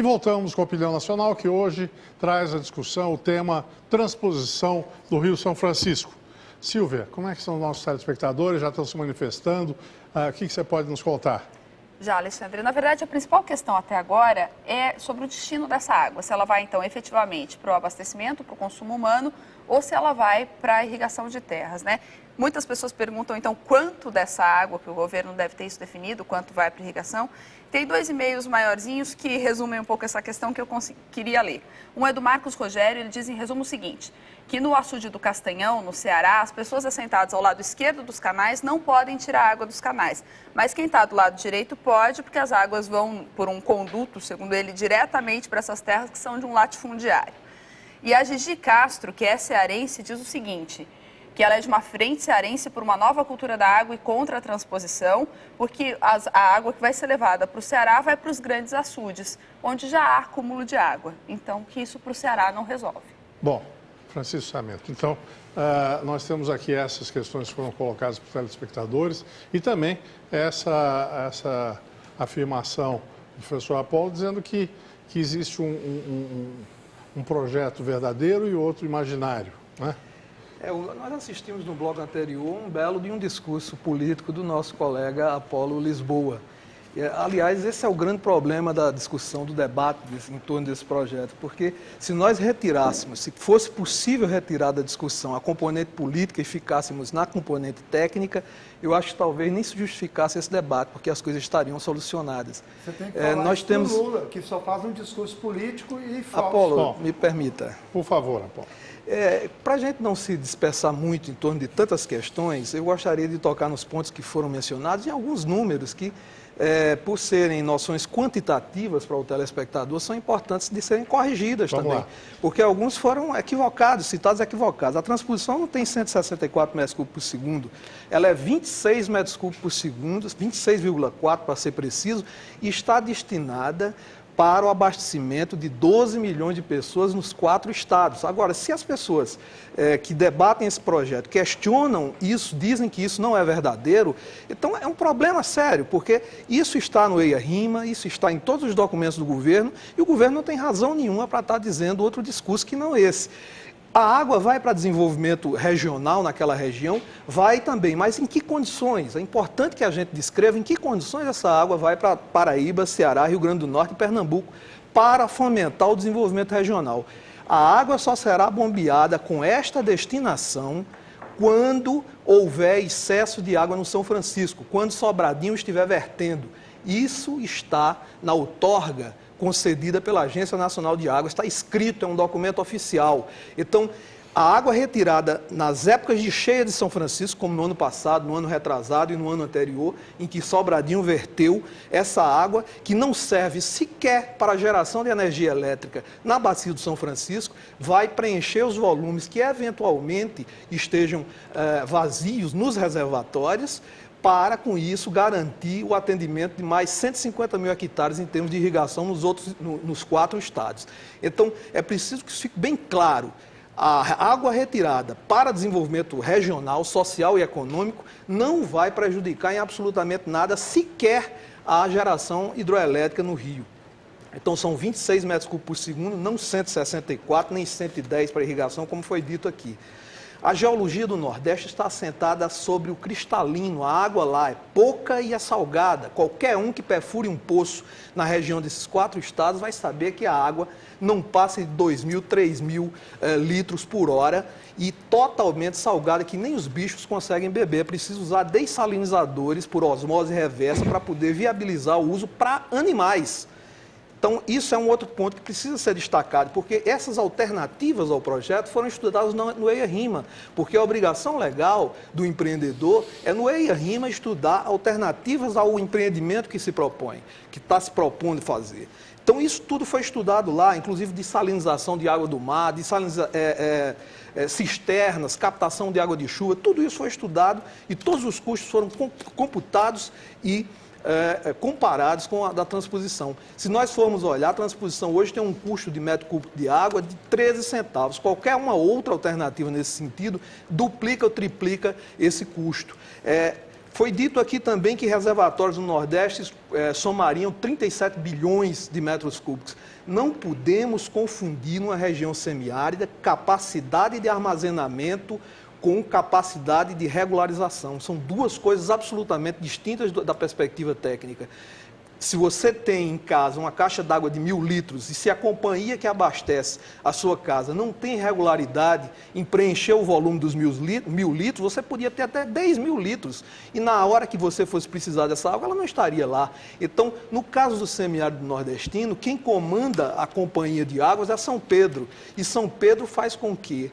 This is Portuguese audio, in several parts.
E voltamos com a Opinião Nacional, que hoje traz a discussão o tema transposição do Rio São Francisco. Silvia, como é que são os nossos telespectadores? Já estão se manifestando? O que você pode nos contar? Já, Alexandre. Na verdade, a principal questão até agora é sobre o destino dessa água. Se ela vai, então, efetivamente para o abastecimento, para o consumo humano, ou se ela vai para a irrigação de terras, né? Muitas pessoas perguntam, então, quanto dessa água, que o governo deve ter isso definido, quanto vai para a irrigação. Tem dois e-mails maiorzinhos que resumem um pouco essa questão que eu queria ler. Um é do Marcos Rogério, ele diz em resumo o seguinte, que no açude do Castanhão, no Ceará, as pessoas assentadas ao lado esquerdo dos canais não podem tirar água dos canais. Mas quem está do lado direito pode, porque as águas vão por um conduto, segundo ele, diretamente para essas terras que são de um latifundiário. E a Gigi Castro, que é cearense, diz o seguinte, que ela é de uma frente cearense por uma nova cultura da água e contra a transposição, porque a água que vai ser levada para o Ceará vai para os grandes açudes, onde já há acúmulo de água. Então, que isso para o Ceará não resolve. Bom, Francisco Sarmento, então, nós temos aqui essas questões que foram colocadas para os telespectadores e também essa afirmação do professor Apolo dizendo que existe um projeto verdadeiro e outro imaginário, né? Nós assistimos no bloco anterior um belo de um discurso político do nosso colega Apolo Lisboa. Aliás, esse é o grande problema da discussão, do debate em torno desse projeto, porque se nós retirássemos, se fosse possível retirar da discussão a componente política e ficássemos na componente técnica, eu acho que talvez nem se justificasse esse debate, porque as coisas estariam solucionadas. Você tem que falar isso do Lula, que só faz um discurso político e falso. Apolo, me permita. Por favor, Apolo. Para a gente não se dispersar muito em torno de tantas questões, eu gostaria de tocar nos pontos que foram mencionados e alguns números que, por serem noções quantitativas para o telespectador, são importantes de serem corrigidas também. Porque alguns foram equivocados, citados equivocados. A transposição não tem 164 metros cúbicos por segundo, ela é 26 metros cúbicos por segundo, 26,4 para ser preciso, e está destinada para o abastecimento de 12 milhões de pessoas nos 4 estados. Agora, se as pessoas que debatem esse projeto questionam isso, dizem que isso não é verdadeiro, então é um problema sério, porque isso está no EIA-RIMA, isso está em todos os documentos do governo, e o governo não tem razão nenhuma para estar dizendo outro discurso que não esse. A água vai para desenvolvimento regional naquela região? Vai também, mas em que condições? É importante que a gente descreva em que condições essa água vai para Paraíba, Ceará, Rio Grande do Norte e Pernambuco para fomentar o desenvolvimento regional. A água só será bombeada com esta destinação quando houver excesso de água no São Francisco, quando Sobradinho estiver vertendo. Isso está na outorga concedida pela Agência Nacional de Água, está escrito, é um documento oficial. Então, a água retirada nas épocas de cheia de São Francisco, como no ano passado, no ano retrasado e no ano anterior, em que Sobradinho verteu essa água, que não serve sequer para a geração de energia elétrica na bacia do São Francisco, vai preencher os volumes que eventualmente estejam vazios nos reservatórios, para, com isso, garantir o atendimento de mais 150 mil hectares em termos de irrigação nos 4 estados. Então, é preciso que isso fique bem claro. A água retirada para desenvolvimento regional, social e econômico não vai prejudicar em absolutamente nada, sequer a geração hidroelétrica no Rio. Então, são 26 metros cúbicos por segundo, não 164, nem 110 para irrigação, como foi dito aqui. A geologia do Nordeste está assentada sobre o cristalino, a água lá é pouca e é salgada. Qualquer um que perfure um poço na região desses 4 estados vai saber que a água não passa de 2.000, 3.000 litros por hora e totalmente salgada, que nem os bichos conseguem beber. É preciso usar dessalinizadores por osmose reversa para poder viabilizar o uso para animais. Então, isso é um outro ponto que precisa ser destacado, porque essas alternativas ao projeto foram estudadas no EIA-RIMA, porque a obrigação legal do empreendedor é no EIA-RIMA estudar alternativas ao empreendimento que se propõe, que está se propondo fazer. Então, isso tudo foi estudado lá, inclusive dessalinização de água do mar, cisternas, captação de água de chuva, tudo isso foi estudado e todos os custos foram computados e comparados com a da transposição. Se nós formos olhar, a transposição hoje tem um custo de metro cúbico de água de 13 centavos. Qualquer uma outra alternativa nesse sentido duplica ou triplica esse custo. Foi dito aqui também que reservatórios no Nordeste somariam 37 bilhões de metros cúbicos. Não podemos confundir numa região semiárida capacidade de armazenamento com capacidade de regularização. São duas coisas absolutamente distintas da perspectiva técnica. Se você tem em casa uma caixa d'água de 1.000 litros e se a companhia que abastece a sua casa não tem regularidade em preencher o volume dos 1.000 litros, você podia ter até 10.000 litros. E na hora que você fosse precisar dessa água, ela não estaria lá. Então, no caso do semiárido nordestino, quem comanda a companhia de águas é São Pedro. E São Pedro faz com que,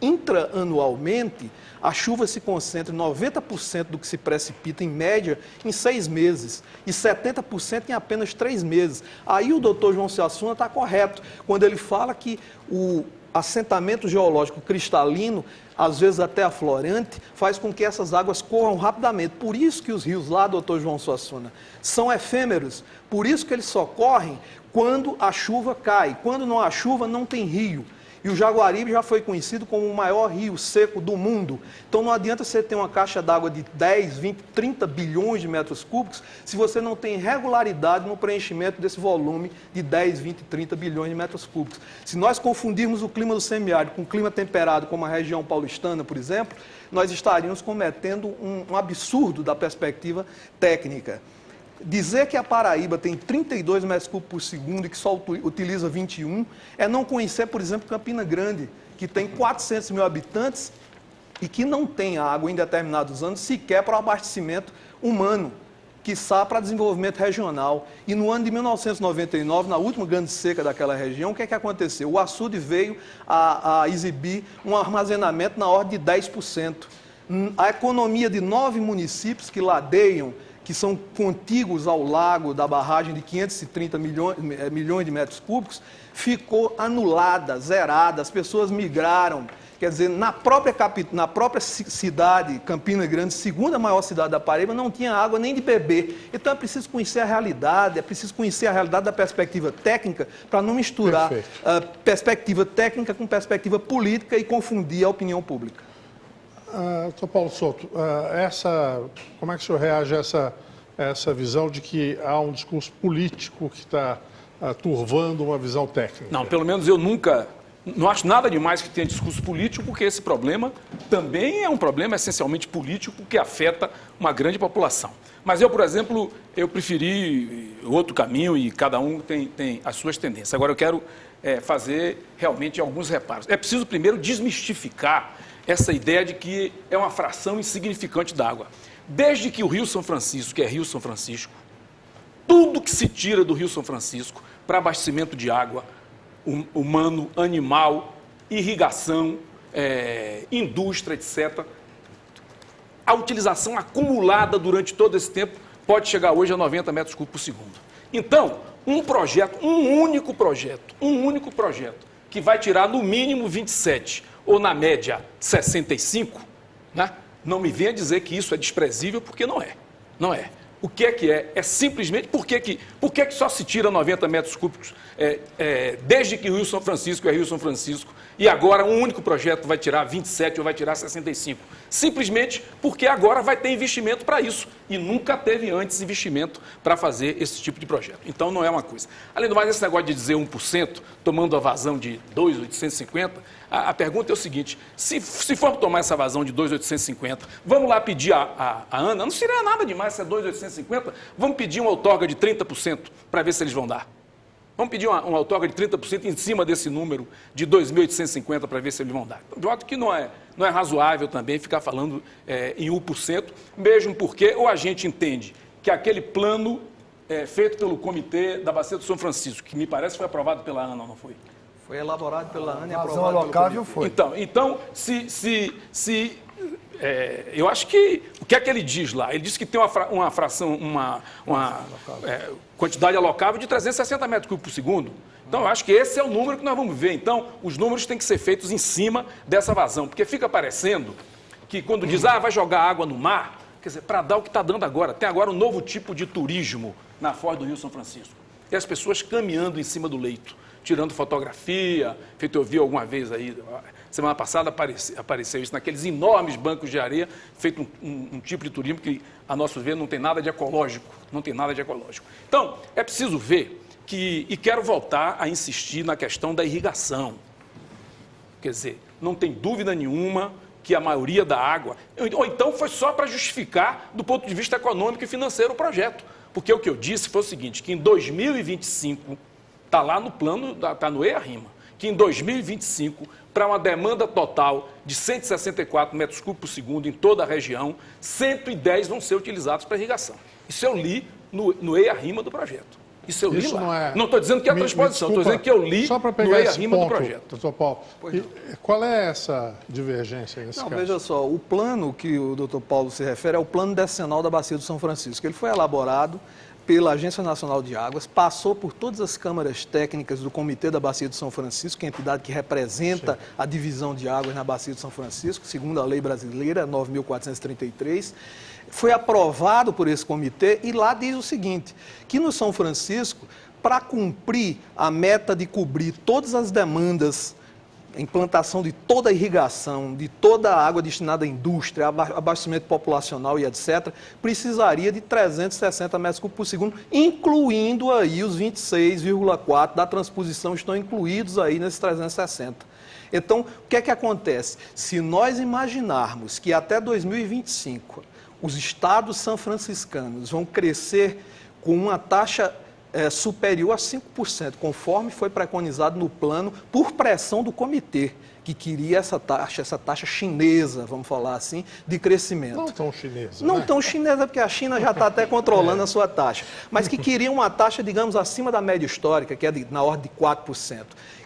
intraanualmente, a chuva se concentra em 90% do que se precipita, em média, em 6 meses, e 70% em apenas 3 meses. Aí o doutor João Suassuna está correto, quando ele fala que o assentamento geológico cristalino, às vezes até aflorante, faz com que essas águas corram rapidamente. Por isso que os rios lá, doutor João Suassuna, são efêmeros, por isso que eles só correm quando a chuva cai. Quando não há chuva, não tem rio. E o Jaguaribe já foi conhecido como o maior rio seco do mundo. Então não adianta você ter uma caixa d'água de 10, 20, 30 bilhões de metros cúbicos se você não tem regularidade no preenchimento desse volume de 10, 20, 30 bilhões de metros cúbicos. Se nós confundirmos o clima do semiárido com o clima temperado, como a região paulistana, por exemplo, nós estaríamos cometendo um absurdo da perspectiva técnica. Dizer que a Paraíba tem 32 metros cúbicos por segundo e que só utiliza 21 é não conhecer, por exemplo, Campina Grande, que tem 400 mil habitantes e que não tem água em determinados anos sequer para o abastecimento humano, quiçá para desenvolvimento regional. E no ano de 1999, na última grande seca daquela região, o que é que aconteceu? O açude veio a exibir um armazenamento na ordem de 10%. A economia de 9 municípios que ladeiam, que são contíguos ao lago da barragem de 530 milhões de metros cúbicos, ficou anulada, zerada, as pessoas migraram. Quer dizer, na própria cidade, Campina Grande, segunda maior cidade da Paraíba, não tinha água nem de beber. Então é preciso conhecer a realidade, da perspectiva técnica, para não misturar perspectiva técnica com perspectiva política e confundir a opinião pública. Doutor Paulo Souto, como é que o senhor reage a essa visão de que há um discurso político que está turvando uma visão técnica? Não, pelo menos eu não acho nada demais que tenha discurso político, porque esse problema também é um problema essencialmente político que afeta uma grande população. Mas eu, por exemplo, eu preferi outro caminho e cada um tem as suas tendências. Agora eu quero fazer realmente alguns reparos. É preciso primeiro desmistificar essa ideia de que é uma fração insignificante d'água. Desde que o Rio São Francisco, que é Rio São Francisco, tudo que se tira do Rio São Francisco para abastecimento de água, humano, animal, irrigação, indústria, etc., a utilização acumulada durante todo esse tempo pode chegar hoje a 90 metros cúbicos por segundo. Então, um único projeto, que vai tirar no mínimo 27 ou na média 65, né? Não me venha dizer que isso é desprezível, porque não é. Não é. O que é? É simplesmente por que só se tira 90 metros cúbicos desde que o Rio São Francisco é Rio São Francisco e agora um único projeto vai tirar 27 ou vai tirar 65? Simplesmente porque agora vai ter investimento para isso e nunca teve antes investimento para fazer esse tipo de projeto. Então não é uma coisa. Além do mais, esse negócio de dizer 1%, tomando a vazão de 2.850, a pergunta é o seguinte: se for tomar essa vazão de 2.850, vamos lá pedir a Ana, não seria nada demais se é 2.850, vamos pedir uma outorga de 30% para ver se eles vão dar. Vamos pedir uma outorga de 30% em cima desse número de 2.850 para ver se eles vão dar. De modo que não é razoável também ficar falando em 1%, mesmo porque ou a gente entende que aquele plano feito pelo Comitê da Bacia do São Francisco, que me parece foi aprovado pela ANA, não foi? Foi elaborado pela ANA e aprovado alocável foi. Então eu acho que... O que é que ele diz lá? Ele diz que tem uma fração, uma quantidade alocável de 360 metros cúbicos por segundo. Então, eu acho que esse é o número que nós vamos ver. Então, os números têm que ser feitos em cima dessa vazão, porque fica parecendo que quando diz, vai jogar água no mar, quer dizer, para dar o que está dando agora. Tem agora um novo tipo de turismo na foz do Rio São Francisco. e as pessoas caminhando em cima do leito, tirando fotografia, feito eu vi alguma vez aí, semana passada apareceu isso, naqueles enormes bancos de areia, feito um tipo de turismo que, a nosso ver, não tem nada de ecológico, não tem nada de ecológico. Então, é preciso ver e quero voltar a insistir na questão da irrigação. Quer dizer, não tem dúvida nenhuma que a maioria da água, ou então foi só para justificar do ponto de vista econômico e financeiro o projeto. Porque o que eu disse foi o seguinte, que em 2025, está lá no plano, está no EIA-RIMA, que em 2025, para uma demanda total de 164 metros cúbicos por segundo em toda a região, 110 vão ser utilizados para irrigação. Isso eu li no EIA-RIMA do projeto. Isso eu li lá. Não estou dizendo que é a transposição, estou dizendo que eu li no EIA-RIMA do projeto. Doutor Paulo, qual é essa divergência nesse caso? Veja só, o plano que o doutor Paulo se refere é o Plano Decenal da Bacia do São Francisco. Ele foi elaborado pela Agência Nacional de Águas, passou por todas as câmaras técnicas do Comitê da Bacia do São Francisco, que é a entidade que representa a divisão de águas na Bacia do São Francisco, segundo a lei brasileira 9.433, foi aprovado por esse comitê e lá diz o seguinte, que no São Francisco, para cumprir a meta de cobrir todas as demandas, a implantação de toda a irrigação, de toda a água destinada à indústria, abastecimento populacional e etc., precisaria de 360 metros cúbicos por segundo, incluindo aí os 26,4 da transposição, estão incluídos aí nesses 360. Então, o que é que acontece? Se nós imaginarmos que até 2025 os estados são-franciscanos vão crescer com uma taxa superior a 5%, conforme foi preconizado no plano por pressão do comitê, que queria essa taxa chinesa, vamos falar assim, de crescimento. Não tão chinesa. Não tão chinesa, porque a China já está até controlando a sua taxa, mas que queria uma taxa, digamos, acima da média histórica, que é na ordem de 4%.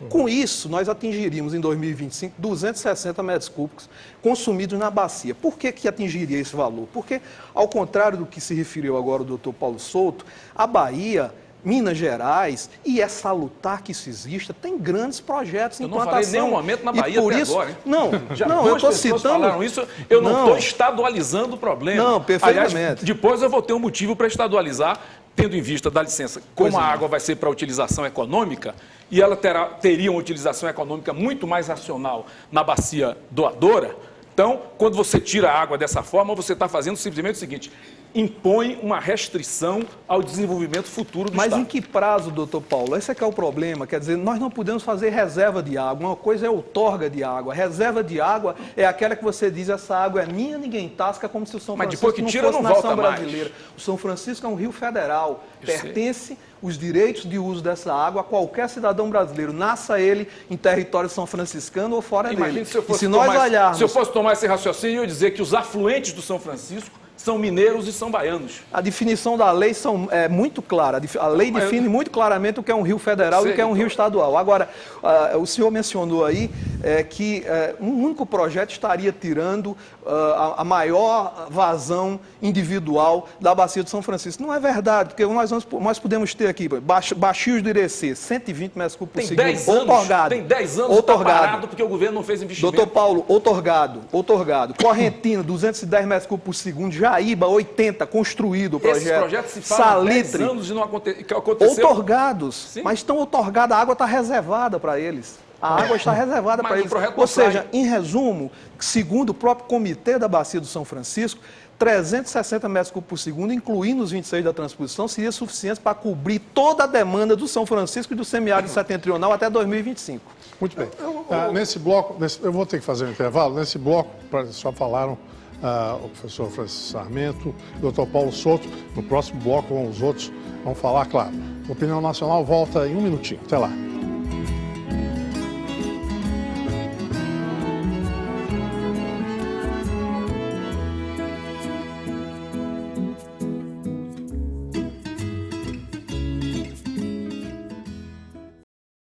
Com isso, nós atingiríamos em 2025 260 metros cúbicos consumidos na bacia. Por que atingiria esse valor? Porque, ao contrário do que se referiu agora o doutor Paulo Souto, a Bahia, Minas Gerais, e é salutar que isso exista, tem grandes projetos em implantação. Eu não falei em nenhum momento na Bahia por até isso, agora. Hein? Não, eu estou citando... falaram isso, eu não estou estadualizando o problema. Não, perfeitamente. Aliás, depois eu vou ter um motivo para estadualizar, tendo em vista, dá licença, como a água vai ser para utilização econômica, e ela teria uma utilização econômica muito mais racional na bacia doadora. Então, quando você tira a água dessa forma, você está fazendo simplesmente o seguinte, impõe uma restrição ao desenvolvimento futuro do Estado. Mas em que prazo, doutor Paulo? Esse é que é o problema. Quer dizer, nós não podemos fazer reserva de água. Uma coisa é outorga de água. Reserva de água é aquela que você diz, essa água é minha, ninguém tasca, como se o São Francisco depois que tira, não fosse não volta nação mais. brasileira. O São Francisco é um rio federal. Pertence os direitos de uso dessa água a qualquer cidadão brasileiro, nasça ele em território são franciscano ou fora dele. Se eu fosse tomar esse raciocínio, eu ia dizer que os afluentes do São Francisco são mineiros e são baianos. A definição da lei é muito clara. A lei define muito claramente o que é um rio federal e o que é um rio estadual. Agora, o senhor mencionou aí que um único projeto estaria tirando a maior vazão individual da Bacia do São Francisco. Não é verdade, porque nós podemos ter aqui Baixos do Irecê, 120 metros cúbicos por segundo, outorgado. Tem 10 anos que está parado porque o governo não fez investimento. Doutor Paulo, outorgado. Correntina, 210 metros cúbicos por segundo, Jaíba, 80, construído o projeto. Esses projetos se falam há 10 anos de não acontecer. Outorgados, Sim. mas estão outorgados, a água está reservada para eles. A água está reservada para eles. Ou seja, em resumo, segundo o próprio Comitê da Bacia do São Francisco, 360 metros cúbicos por segundo, incluindo os 26 da transposição, seria suficiente para cobrir toda a demanda do São Francisco e do semiárido setentrional até 2025. Muito bem. Nesse bloco, eu vou ter que fazer um intervalo. Nesse bloco, só falaram o professor Francisco Sarmento, o doutor Paulo Souto. No próximo bloco, os outros vão falar, claro. Opinião Nacional volta em um minutinho. Até lá.